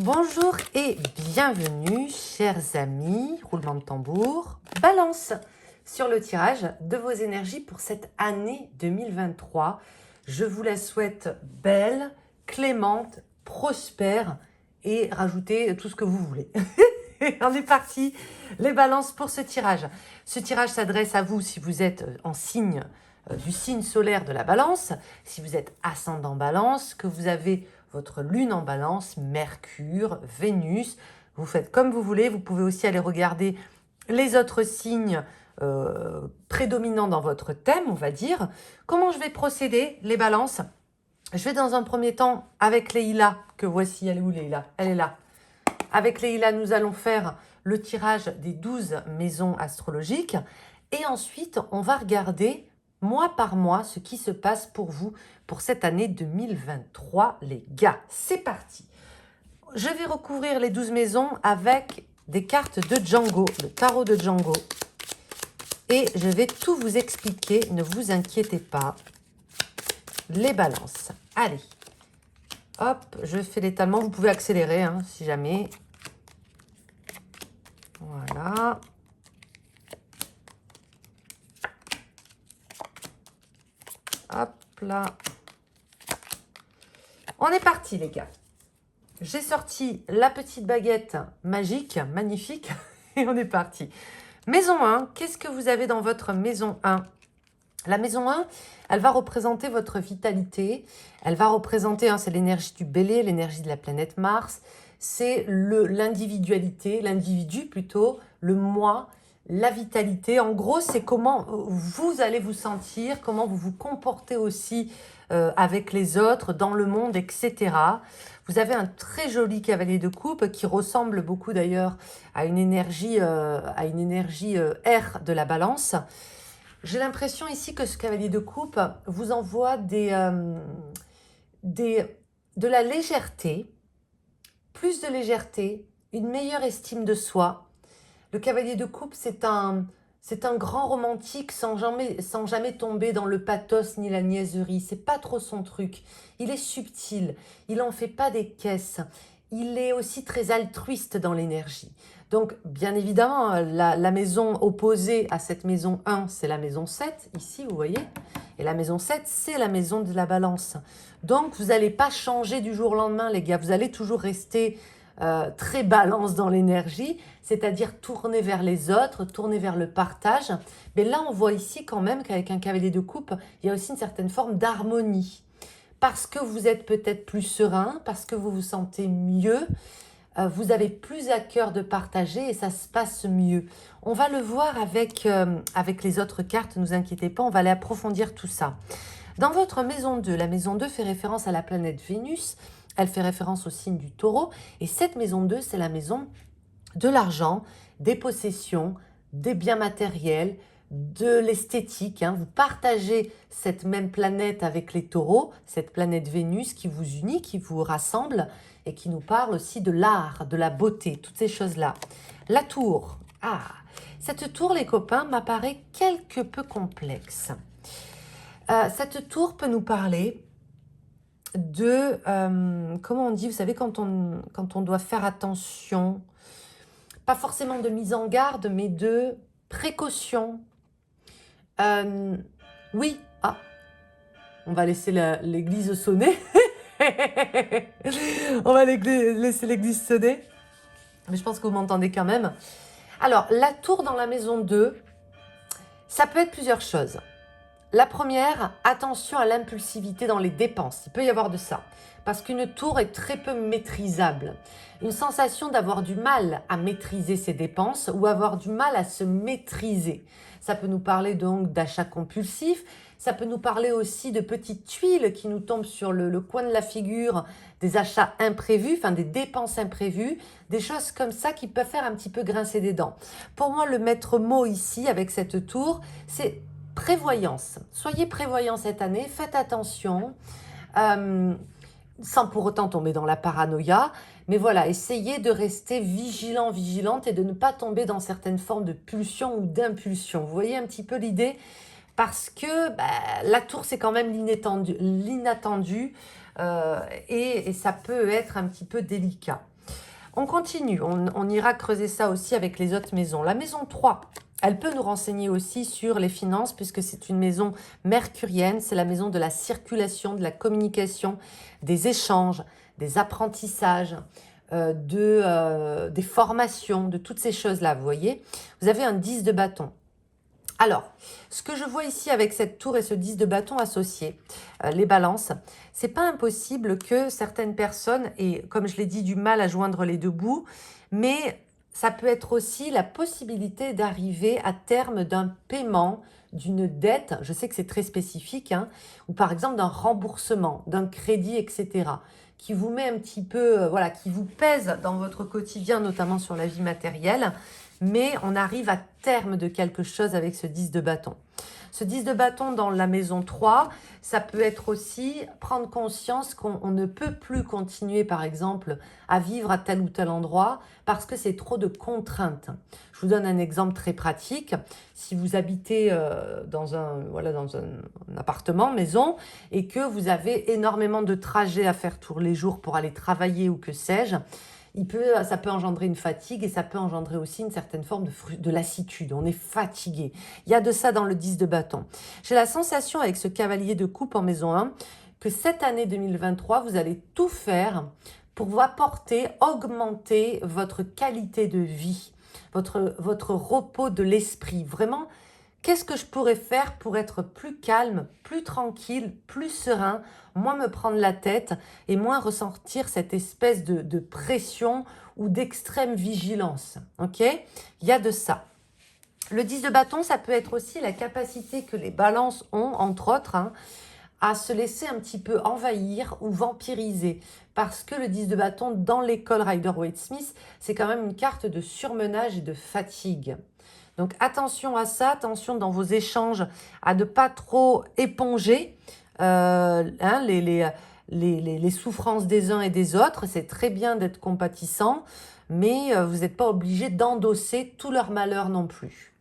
Bonjour et bienvenue, chers amis, roulement de tambour, balance sur le tirage de vos énergies pour cette année 2023. Je vous la souhaite belle, clémente, prospère et rajoutez tout ce que vous voulez. On est parti, les balances pour ce tirage. Ce tirage s'adresse à vous si vous êtes en signe du signe solaire de la balance, si vous êtes ascendant balance, que vous avez votre lune en balance, Mercure, Vénus. Vous faites comme vous voulez. Vous pouvez aussi aller regarder les autres signes prédominants dans votre thème, on va dire. Comment je vais procéder, les balances? Je vais dans un premier temps avec Leïla, que voici. Elle est où, Leïla? Elle est là. Avec Leïla, nous allons faire le tirage des 12 maisons astrologiques. Et ensuite, on va regarder mois par mois ce qui se passe pour vous pour cette année 2023, les gars. C'est parti. Je vais recouvrir les 12 maisons avec des cartes de Django, le tarot de Django. Et je vais tout vous expliquer, ne vous inquiétez pas. Les balances. Allez. Hop, je fais l'étalement. Vous pouvez accélérer hein, si jamais. Voilà. Hop là. On est parti les gars. J'ai sorti la petite baguette magique, magnifique. Et on est parti. Maison 1, qu'est-ce que vous avez dans votre maison 1? La maison 1, elle va représenter votre vitalité. Elle va représenter, hein, c'est l'énergie du bélier, l'énergie de la planète Mars. C'est l'individualité, l'individu plutôt, le moi, la vitalité. En gros, c'est comment vous allez vous sentir, comment vous vous comportez aussi avec les autres, dans le monde, etc. Vous avez un très joli cavalier de coupe qui ressemble beaucoup d'ailleurs à une énergie, R de la balance. J'ai l'impression ici que ce cavalier de coupe vous envoie de la légèreté, plus de légèreté, une meilleure estime de soi. Le cavalier de coupe, c'est un grand romantique sans jamais tomber dans le pathos ni la niaiserie. C'est pas trop son truc. Il est subtil. Il n'en fait pas des caisses. Il est aussi très altruiste dans l'énergie. Donc, bien évidemment, la maison opposée à cette maison 1, c'est la maison 7, ici, vous voyez. Et la maison 7, c'est la maison de la balance. Donc, vous n'allez pas changer du jour au lendemain, les gars. Vous allez toujours rester très balance dans l'énergie, c'est-à-dire tourner vers les autres, tourner vers le partage. Mais là, on voit ici quand même qu'avec un cavalier de coupe, il y a aussi une certaine forme d'harmonie. Parce que vous êtes peut-être plus serein, parce que vous vous sentez mieux, vous avez plus à cœur de partager et ça se passe mieux. On va le voir avec les autres cartes, ne vous inquiétez pas, on va aller approfondir tout ça. Dans votre maison 2, la maison 2 fait référence à la planète Vénus, elle fait référence au signe du taureau, et cette maison 2, c'est la maison de l'argent, des possessions, des biens matériels, de l'esthétique. Hein. Vous partagez cette même planète avec les taureaux, cette planète Vénus qui vous unit, qui vous rassemble, et qui nous parle aussi de l'art, de la beauté, toutes ces choses-là. La tour. Ah, cette tour, les copains, m'apparaît quelque peu complexe. Cette tour peut nous parler de, comment on dit, vous savez, quand on doit faire attention, pas forcément de mise en garde, mais de précaution. Oui, ah, on va laisser l'église sonner. On va laisser l'église sonner. Mais je pense que vous m'entendez quand même. Alors, la tour dans la maison 2, ça peut être plusieurs choses. La première, attention à l'impulsivité dans les dépenses. Il peut y avoir de ça. Parce qu'une tour est très peu maîtrisable. Une sensation d'avoir du mal à maîtriser ses dépenses ou avoir du mal à se maîtriser. Ça peut nous parler donc d'achats compulsifs. Ça peut nous parler aussi de petites tuiles qui nous tombent sur le coin de la figure, des achats imprévus, enfin des dépenses imprévues, des choses comme ça qui peuvent faire un petit peu grincer des dents. Pour moi, le maître mot ici avec cette tour, c'est prévoyance. Soyez prévoyants cette année, faites attention, sans pour autant tomber dans la paranoïa. Mais voilà, essayez de rester vigilant, vigilante et de ne pas tomber dans certaines formes de pulsion ou d'impulsion. Vous voyez un petit peu l'idée? Parce que la tour, c'est quand même l'inattendu et ça peut être un petit peu délicat. On continue, on ira creuser ça aussi avec les autres maisons. La maison 3, elle peut nous renseigner aussi sur les finances puisque c'est une maison mercurienne, c'est la maison de la circulation, de la communication, des échanges, des apprentissages, des formations, de toutes ces choses-là, vous voyez. Vous avez un 10 de bâton. Alors, ce que je vois ici avec cette tour et ce 10 de bâton associé, les balances, c'est pas impossible que certaines personnes aient, comme je l'ai dit, du mal à joindre les deux bouts, mais ça peut être aussi la possibilité d'arriver à terme d'un paiement, d'une dette, je sais que c'est très spécifique, hein, ou par exemple d'un remboursement, d'un crédit, etc., qui vous met un petit peu, voilà, qui vous pèse dans votre quotidien, notamment sur la vie matérielle, mais on arrive à terme de quelque chose avec ce 10 de bâton. Ce 10 de bâton dans la maison 3, ça peut être aussi prendre conscience qu'on ne peut plus continuer, par exemple, à vivre à tel ou tel endroit parce que c'est trop de contraintes. Je vous donne un exemple très pratique. Si vous habitez dans un appartement, maison, et que vous avez énormément de trajets à faire tous les jours pour aller travailler ou que sais-je, ça peut engendrer une fatigue et ça peut engendrer aussi une certaine forme de lassitude. On est fatigué. Il y a de ça dans le 10 de bâton. J'ai la sensation avec ce cavalier de coupe en maison 1 que cette année 2023, vous allez tout faire pour vous apporter, augmenter votre qualité de vie, votre repos de l'esprit. Vraiment, qu'est-ce que je pourrais faire pour être plus calme, plus tranquille, plus serein, moins me prendre la tête et moins ressentir cette espèce de pression ou d'extrême vigilance. Ok? Il y a de ça. Le 10 de bâton, ça peut être aussi la capacité que les balances ont, entre autres, hein, à se laisser un petit peu envahir ou vampiriser. Parce que le 10 de bâton, dans l'école Rider-Waite-Smith, c'est quand même une carte de surmenage et de fatigue. Donc attention à ça, attention dans vos échanges à ne pas trop éponger les souffrances des uns et des autres. C'est très bien d'être compatissant, mais vous n'êtes pas obligé d'endosser tout leur malheur non plus.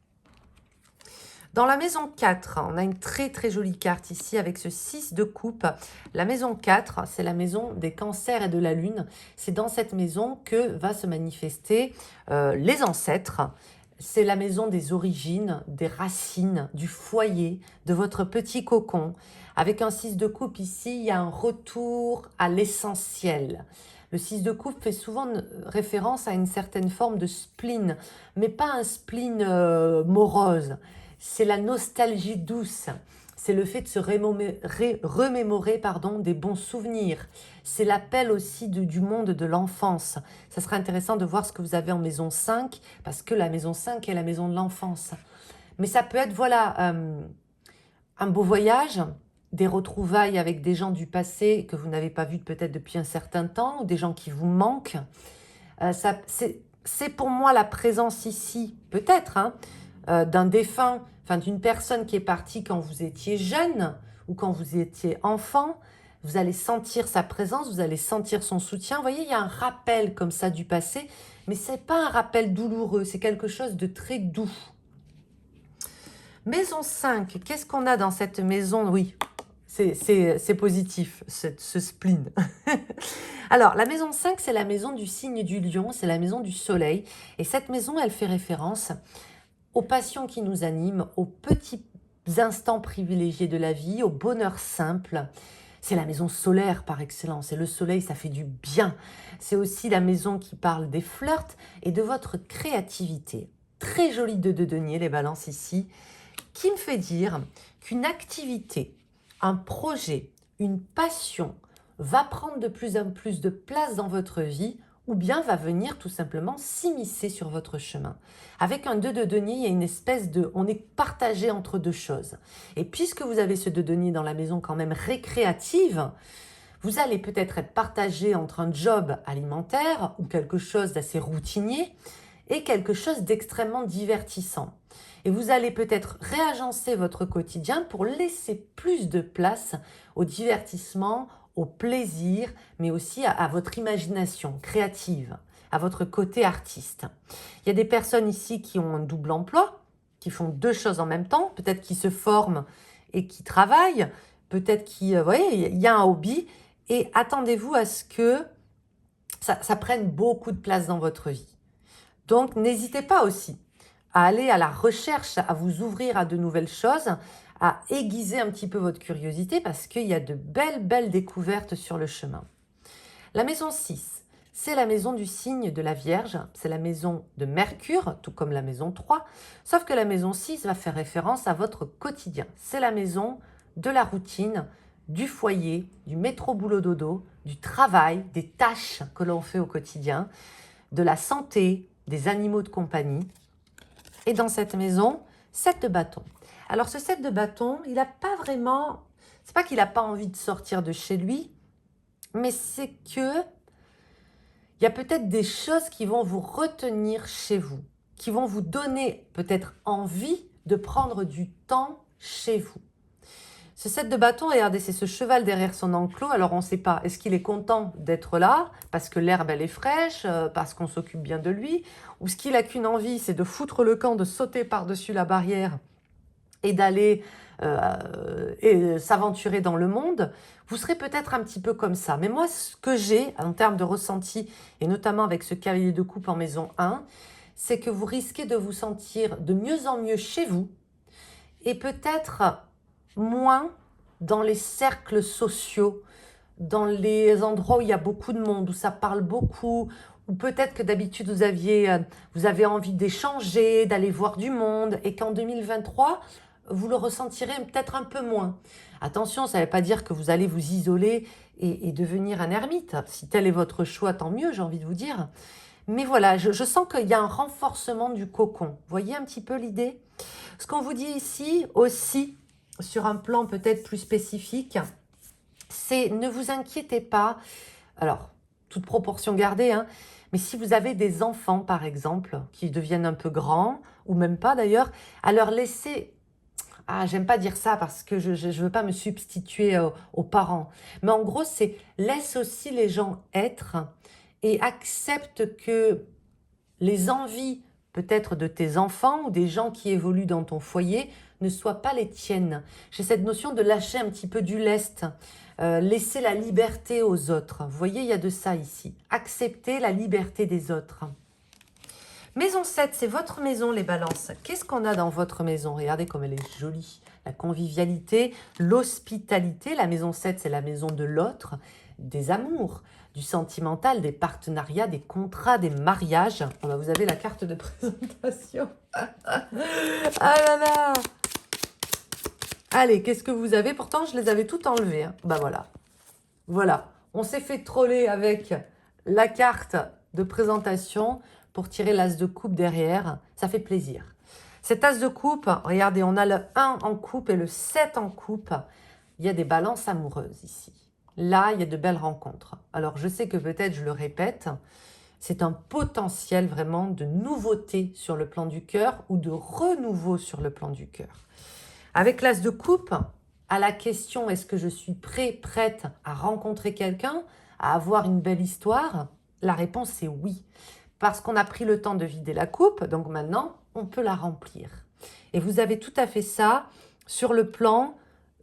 Dans la maison 4, on a une très très jolie carte ici avec ce 6 de coupe. La maison 4, c'est la maison des cancers et de la lune. C'est dans cette maison que va se manifester les ancêtres. C'est la maison des origines, des racines, du foyer, de votre petit cocon. Avec un 6 de coupe ici, il y a un retour à l'essentiel. Le 6 de coupe fait souvent référence à une certaine forme de spleen, mais pas un spleen morose. C'est la nostalgie douce. C'est le fait de se remémorer des bons souvenirs. C'est l'appel aussi du monde de l'enfance. Ça serait intéressant de voir ce que vous avez en maison 5, parce que la maison 5 est la maison de l'enfance. Mais ça peut être, un beau voyage, des retrouvailles avec des gens du passé que vous n'avez pas vus peut-être depuis un certain temps, ou des gens qui vous manquent. C'est pour moi la présence ici, peut-être, d'un défunt, d'une personne qui est partie quand vous étiez jeune ou quand vous étiez enfant. Vous allez sentir sa présence, vous allez sentir son soutien. Vous voyez, il y a un rappel comme ça du passé, mais ce n'est pas un rappel douloureux, c'est quelque chose de très doux. Maison 5, qu'est-ce qu'on a dans cette maison? Oui, c'est positif, ce spleen. Alors, la maison 5, c'est la maison du signe du lion, c'est la maison du soleil. Et cette maison, elle fait référence aux passions qui nous animent, aux petits instants privilégiés de la vie, au bonheur simple. C'est la maison solaire par excellence. Et le soleil, ça fait du bien. C'est aussi la maison qui parle des flirts et de votre créativité. Très joli de denier, les balances ici, qui me fait dire qu'une activité, un projet, une passion va prendre de plus en plus de place dans votre vie ou bien va venir tout simplement s'immiscer sur votre chemin. Avec un 2 de denier, il y a une espèce de... On est partagé entre deux choses. Et puisque vous avez ce 2 de denier dans la maison quand même récréative, vous allez peut-être être partagé entre un job alimentaire ou quelque chose d'assez routinier et quelque chose d'extrêmement divertissant. Et vous allez peut-être réagencer votre quotidien pour laisser plus de place au divertissement, au plaisir, mais aussi à votre imagination créative, à votre côté artiste. Il y a des personnes ici qui ont un double emploi, qui font deux choses en même temps, peut-être qui se forment et qui travaillent, peut-être qui, vous voyez, il y a un hobby, et attendez-vous à ce que ça prenne beaucoup de place dans votre vie. Donc, n'hésitez pas aussi à aller à la recherche, à vous ouvrir à de nouvelles choses, à aiguiser un petit peu votre curiosité parce qu'il y a de belles découvertes sur le chemin. La maison 6, c'est la maison du signe de la Vierge, c'est la maison de Mercure, tout comme la maison 3, sauf que la maison 6 va faire référence à votre quotidien. C'est la maison de la routine, du foyer, du métro-boulot-dodo, du travail, des tâches que l'on fait au quotidien, de la santé, des animaux de compagnie. Et dans cette maison, 7 de bâton. Alors ce 7 de bâton, il n'a pas vraiment... C'est pas qu'il n'a pas envie de sortir de chez lui, mais c'est que il y a peut-être des choses qui vont vous retenir chez vous, qui vont vous donner peut-être envie de prendre du temps chez vous. Ce 7 de bâton, regardez, c'est ce cheval derrière son enclos. Alors on ne sait pas, est-ce qu'il est content d'être là parce que l'herbe elle est fraîche, parce qu'on s'occupe bien de lui, ou est-ce qu'il n'a qu'une envie, c'est de foutre le camp, de sauter par-dessus la barrière et d'aller s'aventurer dans le monde. Vous serez peut-être un petit peu comme ça. Mais moi, ce que j'ai en termes de ressenti, et notamment avec ce cavalier de coupe en maison 1, c'est que vous risquez de vous sentir de mieux en mieux chez vous et peut-être moins dans les cercles sociaux, dans les endroits où il y a beaucoup de monde, où ça parle beaucoup, ou peut-être que d'habitude vous avez envie d'échanger, d'aller voir du monde, et qu'en 2023, vous le ressentirez peut-être un peu moins. Attention, ça ne veut pas dire que vous allez vous isoler et devenir un ermite. Si tel est votre choix, tant mieux, j'ai envie de vous dire. Mais voilà, je sens qu'il y a un renforcement du cocon. Vous voyez un petit peu l'idée? Ce qu'on vous dit ici aussi, sur un plan peut-être plus spécifique, c'est ne vous inquiétez pas. Alors, toute proportion gardée, hein, mais si vous avez des enfants, par exemple, qui deviennent un peu grands, ou même pas d'ailleurs, à leur laisser... Ah, j'aime pas dire ça parce que je ne veux pas me substituer aux parents. Mais en gros, c'est laisse aussi les gens être et accepte que les envies peut-être de tes enfants ou des gens qui évoluent dans ton foyer ne soient pas les tiennes. J'ai cette notion de lâcher un petit peu du lest, laisser la liberté aux autres. Vous voyez, il y a de ça ici. Accepter la liberté des autres. Maison 7, c'est votre maison, les balances. Qu'est-ce qu'on a dans votre maison? Regardez comme elle est jolie. La convivialité, l'hospitalité. La maison 7, c'est la maison de l'autre, des amours, du sentimental, des partenariats, des contrats, des mariages. Oh bah, vous avez la carte de présentation. Ah là là! Allez, qu'est-ce que vous avez? Pourtant, je les avais toutes enlevées. Hein. Bah voilà. Voilà. On s'est fait troller avec la carte de présentation pour tirer l'as de coupe derrière. Ça fait plaisir. Cet as de coupe, regardez, on a le 1 en coupe et le 7 en coupe. Il y a des balances amoureuses ici. Là, il y a de belles rencontres. Alors, je sais que peut-être je le répète, c'est un potentiel vraiment de nouveauté sur le plan du cœur ou de renouveau sur le plan du cœur. Avec l'as de coupe, à la question est-ce que je suis prête à rencontrer quelqu'un, à avoir une belle histoire, la réponse est oui. Parce qu'on a pris le temps de vider la coupe, donc maintenant, on peut la remplir. Et vous avez tout à fait ça sur le plan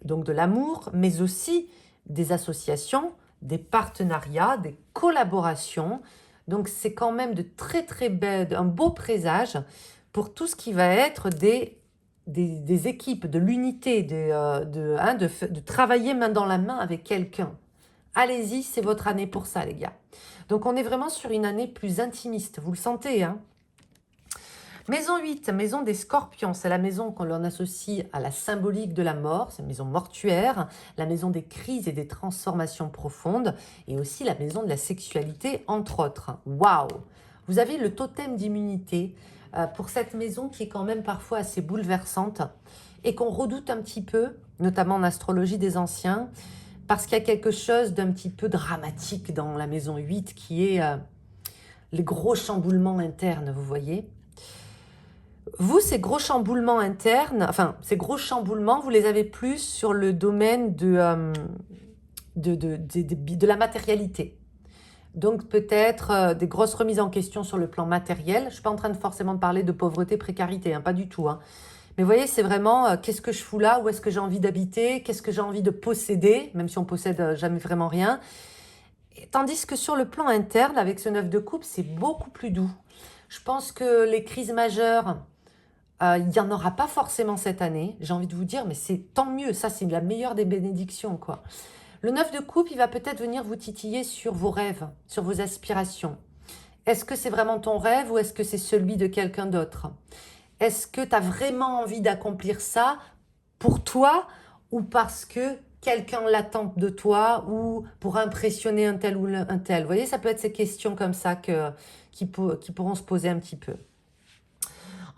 donc de l'amour, mais aussi des associations, des partenariats, des collaborations. Donc, c'est quand même de très belles, un beau présage pour tout ce qui va être des équipes, de l'unité, de travailler main dans la main avec quelqu'un. Allez-y, c'est votre année pour ça, les gars. Donc, on est vraiment sur une année plus intimiste. Vous le sentez, hein? Maison 8, maison des scorpions. C'est la maison qu'on l'on associe à la symbolique de la mort. C'est une maison mortuaire, la maison des crises et des transformations profondes. Et aussi la maison de la sexualité, entre autres. Waouh! Vous avez le totem d'immunité pour cette maison qui est quand même parfois assez bouleversante et qu'on redoute un petit peu, notamment en astrologie des anciens, parce qu'il y a quelque chose d'un petit peu dramatique dans la maison 8 qui est les gros chamboulements internes, vous voyez. Vous, ces gros chamboulements internes, enfin, ces gros chamboulements, vous les avez plus sur le domaine de la matérialité. Donc, peut-être des grosses remises en question sur le plan matériel. Je ne suis pas en train de forcément parler de pauvreté, précarité, hein, pas du tout. Hein. Mais vous voyez, c'est vraiment qu'est-ce que je fous là? Où est-ce que j'ai envie d'habiter? Qu'est-ce que j'ai envie de posséder? Même si on possède jamais vraiment rien. Tandis que sur le plan interne, avec ce 9 de coupe, c'est beaucoup plus doux. Je pense que les crises majeures, il n'y en aura pas forcément cette année. J'ai envie de vous dire, mais c'est tant mieux. Ça, c'est la meilleure des bénédictions, quoi. Le 9 de coupe, il va peut-être venir vous titiller sur vos rêves, sur vos aspirations. Est-ce que c'est vraiment ton rêve ou est-ce que c'est celui de quelqu'un d'autre? Est-ce que tu as vraiment envie d'accomplir ça pour toi ou parce que quelqu'un l'attend de toi ou pour impressionner un tel ou un tel? Vous voyez, ça peut être ces questions comme ça qui pourront se poser un petit peu.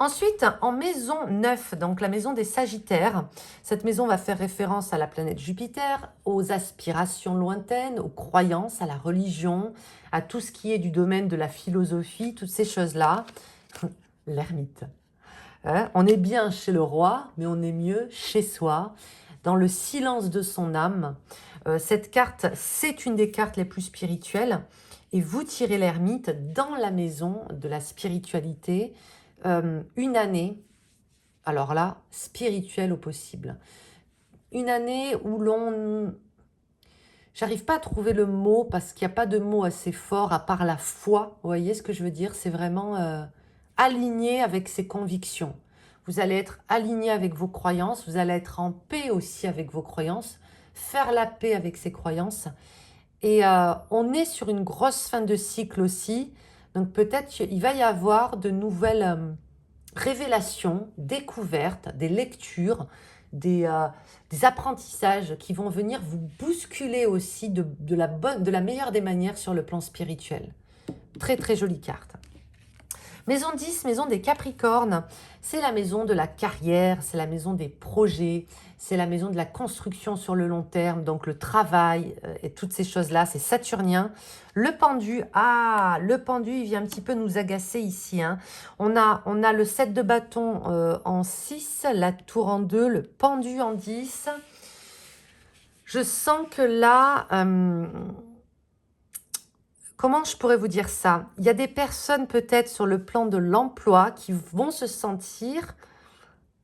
Ensuite, en maison 9, donc la maison des Sagittaires, cette maison va faire référence à la planète Jupiter, aux aspirations lointaines, aux croyances, à la religion, à tout ce qui est du domaine de la philosophie, toutes ces choses-là. L'ermite. Hein, on est bien chez le roi, mais on est mieux chez soi, dans le silence de son âme. Cette carte, c'est une des cartes les plus spirituelles. Et vous tirez l'ermite dans la maison de la spiritualité. Une année, alors là, spirituelle au possible. Une année où l'on... J'arrive pas à trouver le mot parce qu'il n'y a pas de mot assez fort à part la foi. Vous voyez ce que je veux dire? C'est vraiment aligné avec ses convictions. Vous allez être aligné avec vos croyances. Vous allez être en paix aussi avec vos croyances. Faire la paix avec ses croyances. Et on est sur une grosse fin de cycle aussi. Donc peut-être qu'il va y avoir de nouvelles révélations, découvertes, des lectures, des apprentissages qui vont venir vous bousculer aussi de la meilleure des manières sur le plan spirituel. Très très jolie carte. Maison 10, maison des Capricornes, c'est la maison de la carrière, c'est la maison des projets, c'est la maison de la construction sur le long terme, donc le travail et toutes ces choses-là, c'est saturnien. Le pendu, le pendu, il vient un petit peu nous agacer ici. Hein. On a le 7 de bâton en 6, la tour en 2, le pendu en 10. Je sens que là... comment je pourrais vous dire ça? Il y a des personnes peut-être sur le plan de l'emploi qui vont se sentir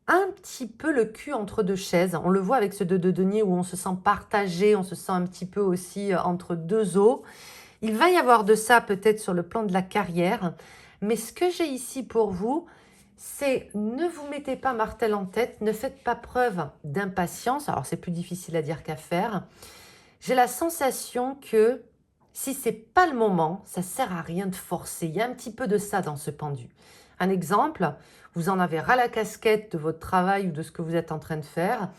un petit peu le cul entre deux chaises. On le voit avec ce 2 de denier où on se sent partagé, on se sent un petit peu aussi entre deux eaux. Il va y avoir de ça peut-être sur le plan de la carrière. Mais ce que j'ai ici pour vous, c'est ne vous mettez pas martel en tête, ne faites pas preuve d'impatience. Alors c'est plus difficile à dire qu'à faire. J'ai la sensation que si c'est pas le moment, ça sert à rien de forcer. Il y a un petit peu de ça dans ce pendu. Un exemple, vous en avez ras la casquette de votre travail ou de ce que vous êtes en train de faire.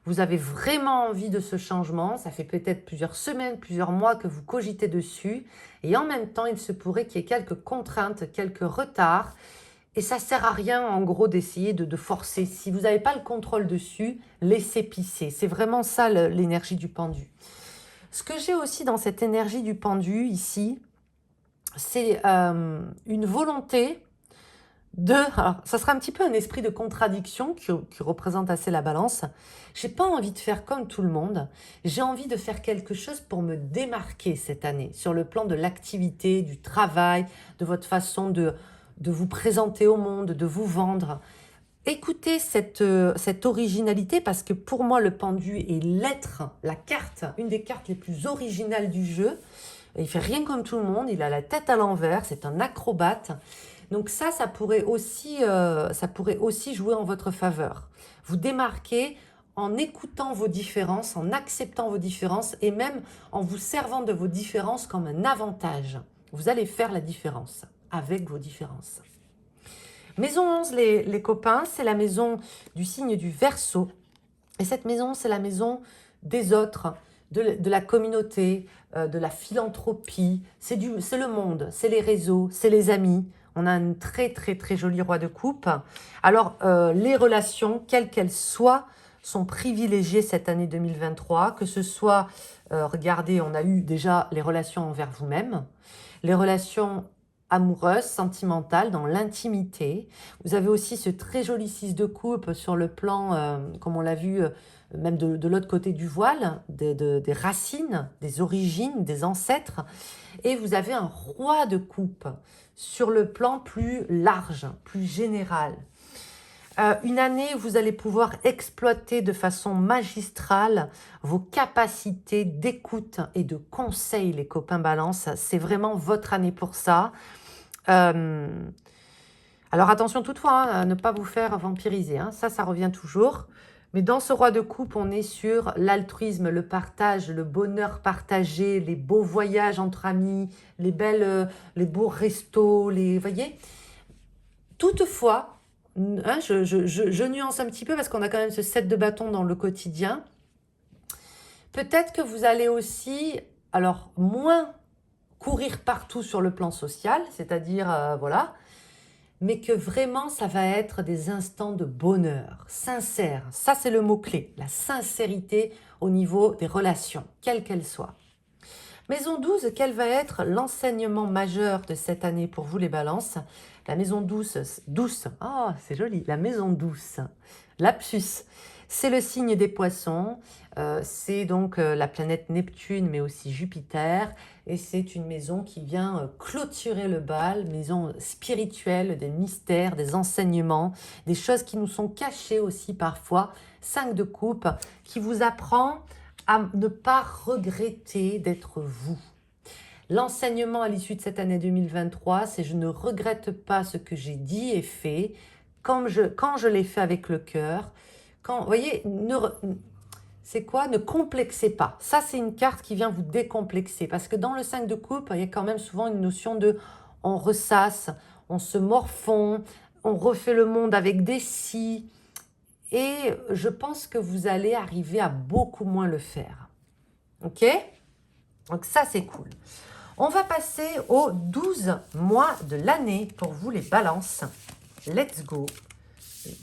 Vous avez vraiment envie de ce changement. Ça fait peut-être plusieurs semaines, plusieurs mois que vous cogitez dessus. Et en même temps, il se pourrait qu'il y ait quelques contraintes, quelques retards. Et ça sert à rien, en gros, d'essayer de forcer. Si vous n'avez pas le contrôle dessus, laissez pisser. C'est vraiment ça l'énergie du pendu. Ce que j'ai aussi dans cette énergie du pendu ici, c'est une volonté de... Alors, ça sera un petit peu un esprit de contradiction qui représente assez la balance. J'ai pas envie de faire comme tout le monde. J'ai envie de faire quelque chose pour me démarquer cette année sur le plan de l'activité, du travail, de votre façon de vous présenter au monde, de vous vendre. Écoutez cette originalité parce que pour moi, le pendu est l'être, la carte, une des cartes les plus originales du jeu. Il fait rien comme tout le monde, il a la tête à l'envers, c'est un acrobate. Donc ça pourrait aussi jouer en votre faveur. Vous démarquer en écoutant vos différences, en acceptant vos différences et même en vous servant de vos différences comme un avantage. Vous allez faire la différence avec vos différences. Maison 11, les copains, c'est la maison du signe du Verseau. Et cette maison, c'est la maison des autres, de la communauté, de la philanthropie. C'est le monde, c'est les réseaux, c'est les amis. On a un très, très, très joli roi de coupe. Alors, les relations, quelles qu'elles soient, sont privilégiées cette année 2023. Que ce soit, regardez, on a eu déjà les relations envers vous-même, les relations amoureuse, sentimentale, dans l'intimité. Vous avez aussi ce très joli 6 de coupe sur le plan, comme on l'a vu, même de l'autre côté du voile, des racines, des origines, des ancêtres. Et vous avez un roi de coupe sur le plan plus large, plus général. Une année où vous allez pouvoir exploiter de façon magistrale vos capacités d'écoute et de conseil, les copains balance. C'est vraiment votre année pour ça. Euh, alors attention toutefois à ne pas vous faire vampiriser, hein. Ça revient toujours. Mais dans ce roi de coupe, on est sur l'altruisme, le partage, le bonheur partagé, les beaux voyages entre amis, les beaux restos, vous voyez. Toutefois, hein, je nuance un petit peu parce qu'on a quand même ce 7 de bâton dans le quotidien. Peut-être que vous allez aussi, alors moins courir partout sur le plan social, c'est-à-dire, voilà, mais que vraiment ça va être des instants de bonheur, sincère. Ça, c'est le mot-clé, la sincérité au niveau des relations, quelles qu'elles soient. Maison 12, quel va être l'enseignement majeur de cette année pour vous les balances? La maison douce, oh c'est joli, la maison douce, lapsus, c'est le signe des poissons, c'est donc la planète Neptune mais aussi Jupiter, et c'est une maison qui vient clôturer le bal, maison spirituelle, des mystères, des enseignements, des choses qui nous sont cachées aussi parfois, 5 de coupe, qui vous apprend à ne pas regretter d'être vous. L'enseignement à l'issue de cette année 2023, c'est je ne regrette pas ce que j'ai dit et fait, quand je l'ai fait avec le cœur. Vous voyez, c'est quoi? Ne complexez pas. Ça, c'est une carte qui vient vous décomplexer. Parce que dans le 5 de coupe, il y a quand même souvent une notion de on ressasse, on se morfond, on refait le monde avec des si. Et je pense que vous allez arriver à beaucoup moins le faire. Ok? Donc ça, c'est cool. On va passer aux 12 mois de l'année pour vous les balances. Let's go.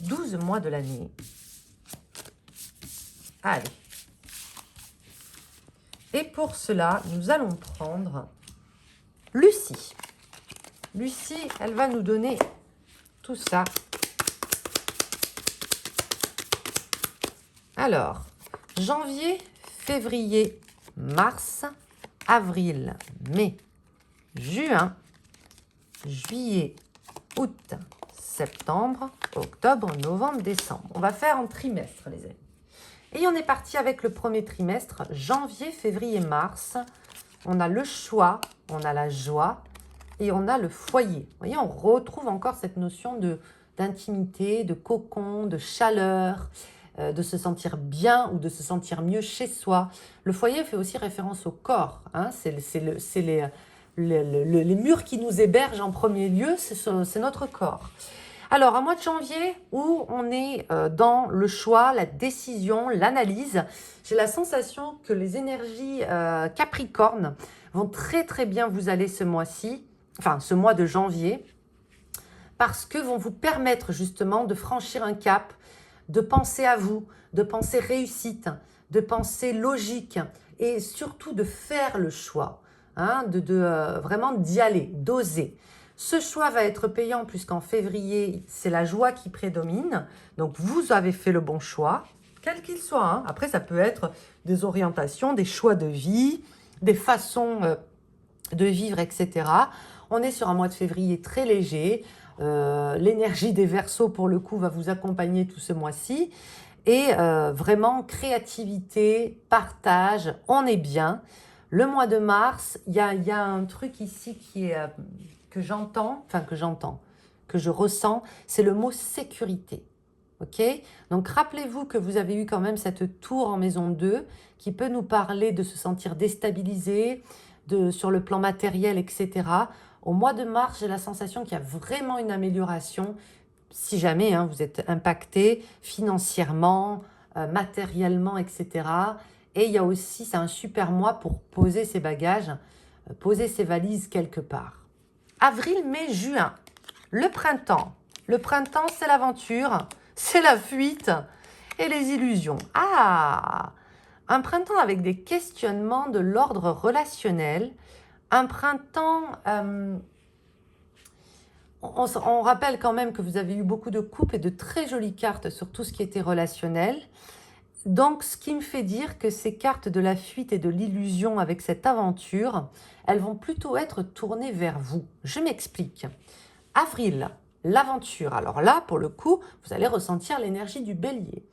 12 mois de l'année. Allez. Et pour cela, nous allons prendre Lucie. Lucie, elle va nous donner tout ça. Alors, janvier, février, mars, avril, mai, juin, juillet, août, septembre, octobre, novembre, décembre. On va faire en trimestre, les amis. Et on est parti avec le premier trimestre, janvier, février, mars. On a le choix, on a la joie et on a le foyer. Vous voyez, on retrouve encore cette notion d'intimité, de cocon, de chaleur, de se sentir bien ou de se sentir mieux chez soi. Le foyer fait aussi référence au corps, hein. C'est les murs qui nous hébergent en premier lieu, c'est notre corps. Alors, un mois de janvier où on est dans le choix, la décision, l'analyse, j'ai la sensation que les énergies Capricorne vont très très bien vous aller ce mois-ci, enfin ce mois de janvier, parce que vont vous permettre justement de franchir un cap, de penser à vous, de penser réussite, de penser logique et surtout de faire le choix, hein, vraiment d'y aller, d'oser. Ce choix va être payant puisqu'en février, c'est la joie qui prédomine. Donc, vous avez fait le bon choix, quel qu'il soit, hein. Après, ça peut être des orientations, des choix de vie, des façons de vivre, etc. On est sur un mois de février très léger. L'énergie des Verseaux, pour le coup, va vous accompagner tout ce mois-ci. Et vraiment, créativité, partage, on est bien. Le mois de mars, il y a un truc ici qui est... que je ressens, c'est le mot sécurité. Ok? Donc, rappelez-vous que vous avez eu quand même cette tour en maison 2 qui peut nous parler de se sentir déstabilisé, sur le plan matériel, etc. Au mois de mars, j'ai la sensation qu'il y a vraiment une amélioration si jamais vous êtes impacté financièrement, matériellement, etc. Et il y a aussi, c'est un super mois pour poser ses bagages, poser ses valises quelque part. Avril, mai, juin, le printemps. Le printemps, c'est l'aventure, c'est la fuite et les illusions. Ah, un printemps avec des questionnements de l'ordre relationnel. Un printemps, on rappelle quand même que vous avez eu beaucoup de coupes et de très jolies cartes sur tout ce qui était relationnel. Donc, ce qui me fait dire que ces cartes de la fuite et de l'illusion avec cette aventure, elles vont plutôt être tournées vers vous. Je m'explique. Avril, l'aventure. Alors là, pour le coup, vous allez ressentir l'énergie du bélier.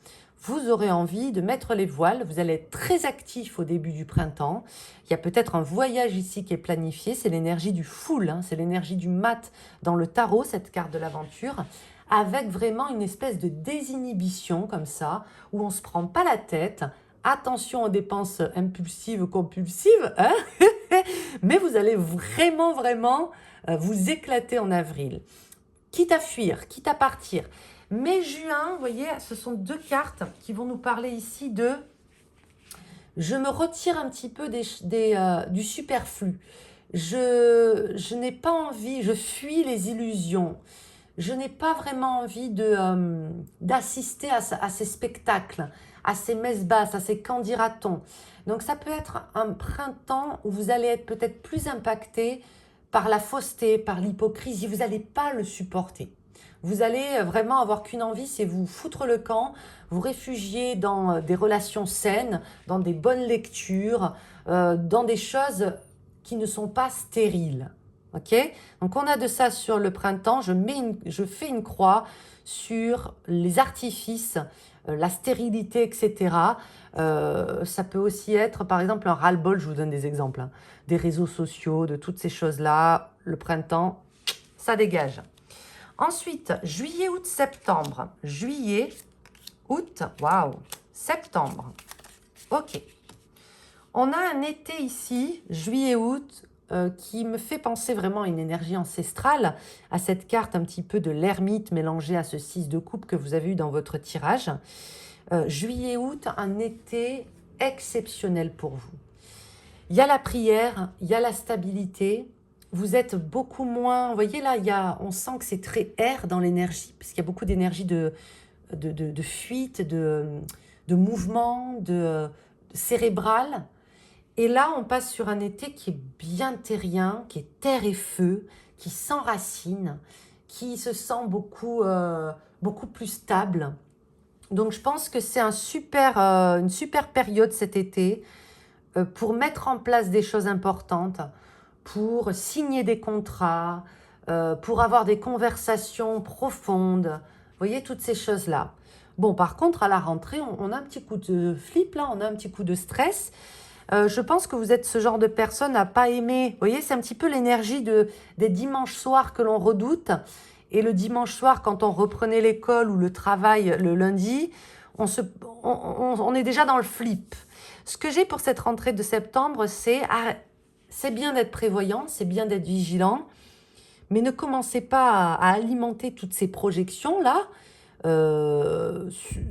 Vous aurez envie de mettre les voiles, vous allez être très actif au début du printemps. Il y a peut-être un voyage ici qui est planifié, c'est l'énergie du full, hein, c'est l'énergie du mat dans le tarot, cette carte de l'aventure, avec vraiment une espèce de désinhibition comme ça, où on ne se prend pas la tête. Attention aux dépenses impulsives, compulsives, hein mais vous allez vraiment vous éclater en avril. Quitte à fuir, quitte à partir. Mais juin, vous voyez, ce sont deux cartes qui vont nous parler ici de je me retire un petit peu du superflu. Je n'ai pas envie, je fuis les illusions. Je n'ai pas vraiment envie d'assister à ces spectacles, à ces messes basses, à ces qu'en dira-t-on. Donc ça peut être un printemps où vous allez être peut-être plus impacté par la fausseté, par l'hypocrisie. Vous n'allez pas le supporter. Vous allez vraiment avoir qu'une envie, c'est vous foutre le camp, vous réfugier dans des relations saines, dans des bonnes lectures, dans des choses qui ne sont pas stériles. Ok? Donc on a de ça sur le printemps, je fais une croix sur les artifices, la stérilité, etc. Ça peut aussi être par exemple un ras-le-bol, je vous donne des exemples, hein, des réseaux sociaux, de toutes ces choses-là. Le printemps, ça dégage. Ensuite, juillet, août, septembre. Juillet, août, waouh, septembre. Ok. On a un été ici, juillet, août, qui me fait penser vraiment à une énergie ancestrale, à cette carte un petit peu de l'ermite mélangée à ce 6 de coupe que vous avez eu dans votre tirage. Juillet, août, un été exceptionnel pour vous. Il y a la prière, il y a la stabilité. Vous êtes beaucoup moins... Vous voyez là, on sent que c'est très air dans l'énergie, parce qu'il y a beaucoup d'énergie de fuite, de mouvement, de cérébral. Et là, on passe sur un été qui est bien terrien, qui est terre et feu, qui s'enracine, qui se sent beaucoup plus stable. Donc, je pense que c'est une super période cet été pour mettre en place des choses importantes, pour signer des contrats, pour avoir des conversations profondes. Vous voyez, toutes ces choses-là. Bon, par contre, à la rentrée, on a un petit coup de flip, là, on a un petit coup de stress. Je pense que vous êtes ce genre de personne à pas aimer. Vous voyez, c'est un petit peu l'énergie des dimanches soirs que l'on redoute. Et le dimanche soir, quand on reprenait l'école ou le travail le lundi, on est déjà dans le flip. Ce que j'ai pour cette rentrée de septembre, c'est bien d'être prévoyant, c'est bien d'être vigilant, mais ne commencez pas à alimenter toutes ces projections-là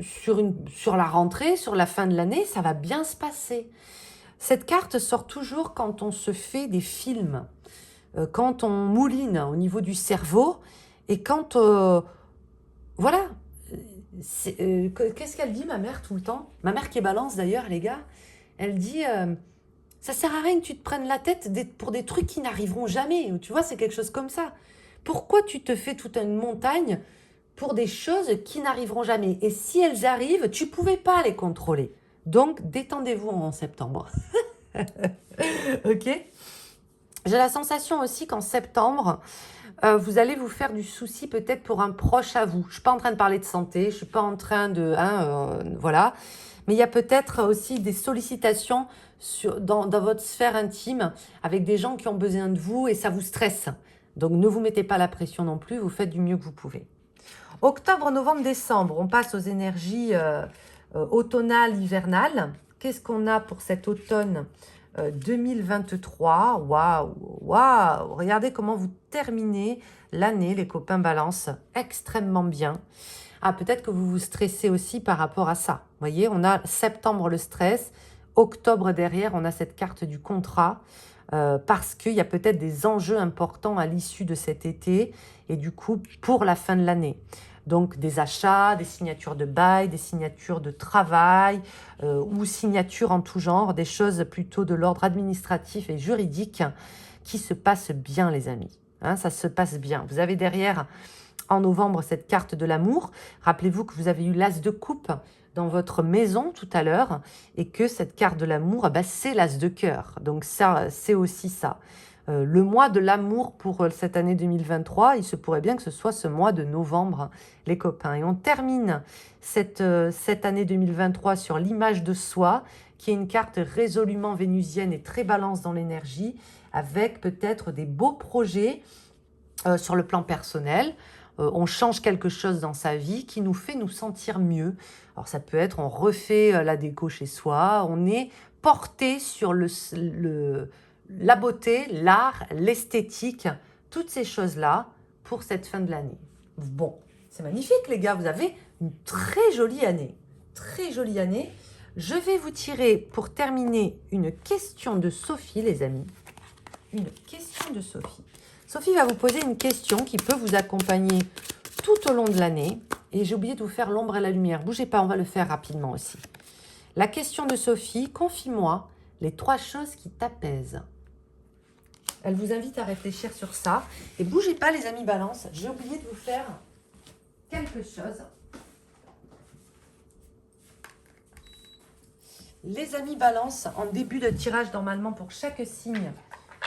sur la rentrée, sur la fin de l'année, ça va bien se passer. Cette carte sort toujours quand on se fait des films, quand on mouline au niveau du cerveau et quand... voilà. Qu'est-ce qu'elle dit, ma mère, tout le temps? Ma mère qui est balance, d'ailleurs, les gars. Elle dit, ça sert à rien que tu te prennes la tête pour des trucs qui n'arriveront jamais. Tu vois, c'est quelque chose comme ça. Pourquoi tu te fais toute une montagne pour des choses qui n'arriveront jamais? Et si elles arrivent, tu ne pouvais pas les contrôler. Donc, détendez-vous en septembre. Ok? J'ai la sensation aussi qu'en septembre, vous allez vous faire du souci peut-être pour un proche à vous. Je ne suis pas en train de parler de santé, je ne suis pas en train de... voilà. Mais il y a peut-être aussi des sollicitations dans votre sphère intime avec des gens qui ont besoin de vous et ça vous stresse. Donc ne vous mettez pas la pression non plus, vous faites du mieux que vous pouvez. Octobre, novembre, décembre, on passe aux énergies automnales, hivernales. Qu'est-ce qu'on a pour cet automne 2023? Waouh, waouh! Regardez comment vous terminez l'année, les copains balance, extrêmement bien. Ah, peut-être que vous vous stressez aussi par rapport à ça. Vous voyez, on a septembre le stress, octobre derrière, on a cette carte du contrat, parce qu'il y a peut-être des enjeux importants à l'issue de cet été et du coup pour la fin de l'année. Donc des achats, des signatures de bail, des signatures de travail ou signatures en tout genre, des choses plutôt de l'ordre administratif et juridique qui se passent bien, les amis. Hein, ça se passe bien. Vous avez derrière, en novembre, cette carte de l'amour. Rappelez-vous que vous avez eu l'as de coupe dans votre maison tout à l'heure et que cette carte de l'amour, c'est l'as de cœur. Donc ça, c'est aussi ça. le mois de l'amour pour cette année 2023. Il se pourrait bien que ce soit ce mois de novembre, hein, les copains. Et on termine cette année 2023 sur l'image de soi, qui est une carte résolument vénusienne et très balance dans l'énergie, avec peut-être des beaux projets sur le plan personnel. On change quelque chose dans sa vie qui nous fait nous sentir mieux. Alors ça peut être, on refait la déco chez soi, on est porté sur la beauté, l'art, l'esthétique, toutes ces choses-là pour cette fin de l'année. Bon, c'est magnifique les gars, vous avez une très jolie année. Très jolie année. Je vais vous tirer pour terminer une question de Sophie les amis. Une question de Sophie. Sophie va vous poser une question qui peut vous accompagner tout au long de l'année. Et j'ai oublié de vous faire l'ombre et la lumière. Bougez pas, on va le faire rapidement aussi. La question de Sophie, confie-moi les 3 choses qui t'apaisent. Elle vous invite à réfléchir sur ça. Et bougez pas les amis balance, j'ai oublié de vous faire quelque chose. Les amis balance, en début de tirage normalement pour chaque signe,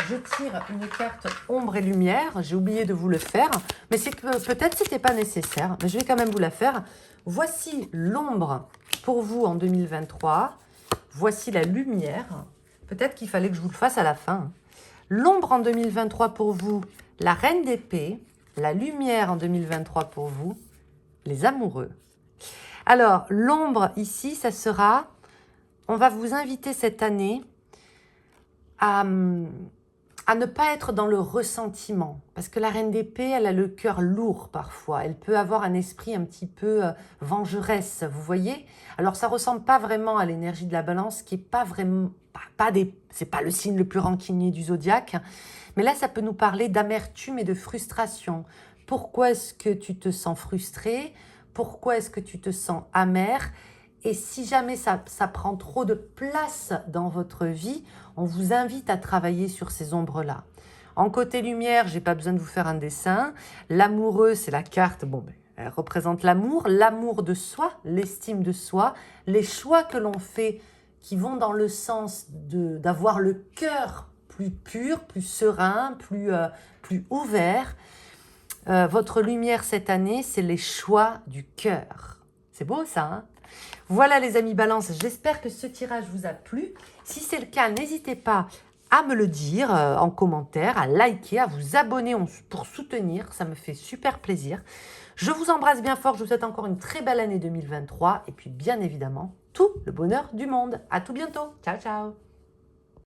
je tire une carte ombre et lumière. J'ai oublié de vous le faire, mais c'est que peut-être c'était pas nécessaire, mais je vais quand même vous la faire. Voici l'ombre pour vous en 2023. Voici la lumière. Peut-être qu'il fallait que je vous le fasse à la fin. L'ombre en 2023 pour vous, la reine d'épée. La lumière en 2023 pour vous, les amoureux. Alors, l'ombre ici, ça sera... On va vous inviter cette année à ne pas être dans le ressentiment. Parce que la reine d'épée, elle a le cœur lourd parfois. Elle peut avoir un esprit un petit peu vengeresse, vous voyez. Alors, ça ne ressemble pas vraiment à l'énergie de la balance, qui n'est pas vraiment... c'est pas le signe le plus rancunier du zodiaque. Mais là, ça peut nous parler d'amertume et de frustration. Pourquoi est-ce que tu te sens frustré? Pourquoi est-ce que tu te sens amer? Et si jamais ça prend trop de place dans votre vie, on vous invite à travailler sur ces ombres-là. En côté lumière, je n'ai pas besoin de vous faire un dessin. L'amoureux, c'est la carte, elle représente l'amour de soi, l'estime de soi, les choix que l'on fait qui vont dans le sens d'avoir le cœur plus pur, plus serein, plus ouvert. Votre lumière cette année, c'est les choix du cœur. C'est beau ça, hein? Voilà les amis balance, j'espère que ce tirage vous a plu. Si c'est le cas, n'hésitez pas à me le dire en commentaire, à liker, à vous abonner pour soutenir, ça me fait super plaisir. Je vous embrasse bien fort, je vous souhaite encore une très belle année 2023 et puis bien évidemment, tout le bonheur du monde. À tout bientôt, ciao ciao.